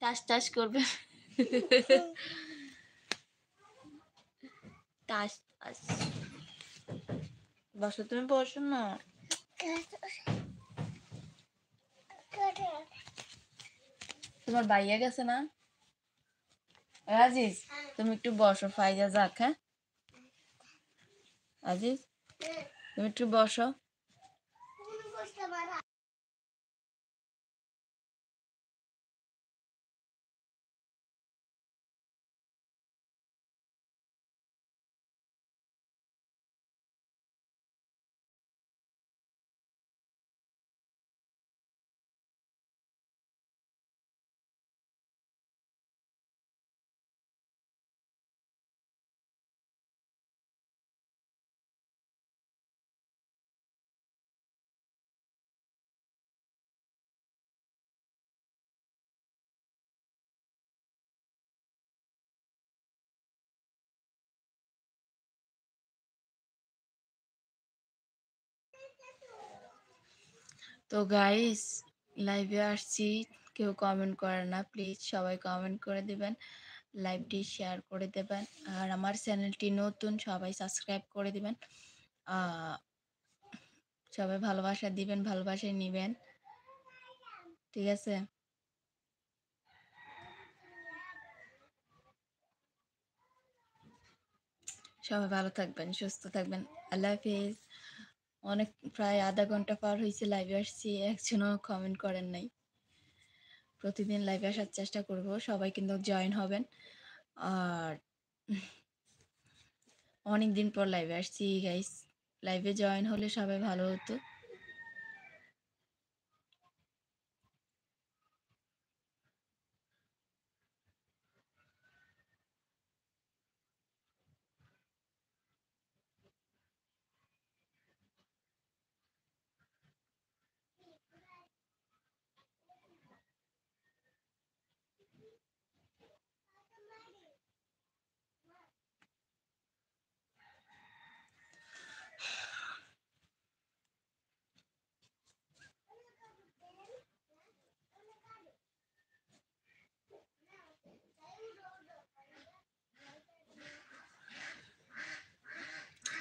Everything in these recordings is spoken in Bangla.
টাস টাস করবে। টাস টাস। বসো, তুমি বসো না। তোমার ভাইয়া গেছে না? আজিজ, তুমি একটু বসো, ফাইজা যাক। হ্যাঁ আজিজ, তুমি একটু বসো। তো গাইস, লাইভে আসছি, কেউ কমেন্ট করে না, প্লিজ সবাই কমেন্ট করে দিবেন, লাইভটি শেয়ার করে দেবেন, আর আমার চ্যানেলটি নতুন, সবাই সাবস্ক্রাইব করে দিবেন। সবাই ভালোবাসা দিবেন, ভালোবাসা নিবেন, ঠিক আছে? সবাই ভালো থাকবেন, সুস্থ থাকবেন। আল্লাহ হাফিজ। অনেক, প্রায় আধা ঘন্টা পার হয়েছে লাইভে আসছি, একজনও কমেন্ট করেন নাই। প্রতিদিন লাইভে আসার চেষ্টা করব, সবাই কিন্তু জয়েন হবেন। আর অনেক দিন পর লাইভে আসছি গাইস, লাইভে জয়েন হলে সবাই ভালো হতো।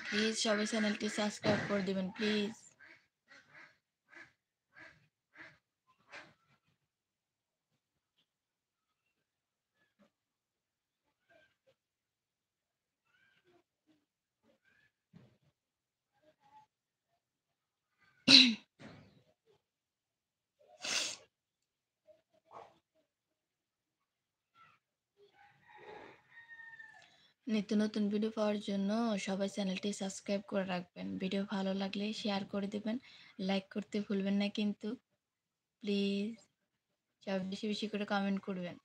প্লিজ সবাই চ্যানেলটি সাবস্ক্রাইব করে দিবেন প্লিজ। নিত্য নতুন ভিডিও পাওয়ার জন্য সবাই চ্যানেলটি সাবস্ক্রাইব করে রাখবেন। ভিডিও ভালো লাগলে শেয়ার করে দেবেন, লাইক করতে ভুলবেন না কিন্তু, প্লিজ সবাই বেশি বেশি করে কমেন্ট করবেন।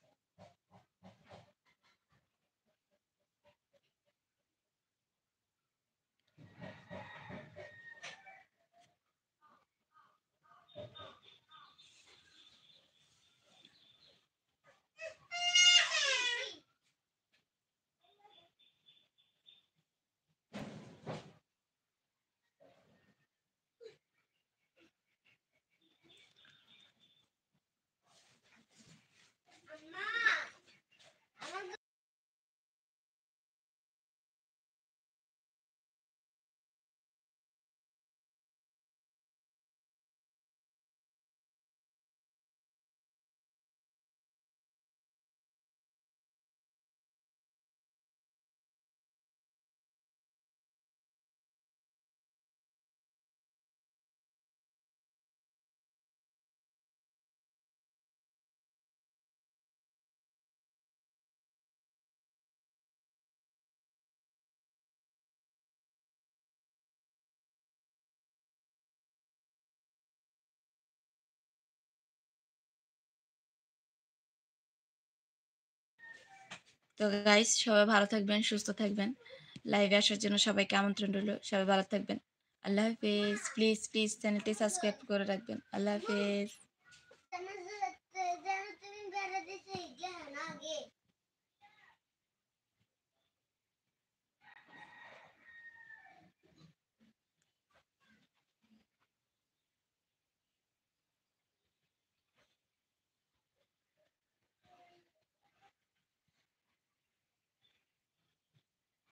তো গাইস, সবাই ভালো থাকবেন, সুস্থ থাকবেন। লাইভে আসার জন্য সবাইকে আমন্ত্রণ রইল, সবাই ভালো থাকবেন। আল্লাহ হাফেজ। প্লিজ প্লিজ চ্যানেলটি সাবস্ক্রাইব করে রাখবেন। আল্লাহ হাফেজ।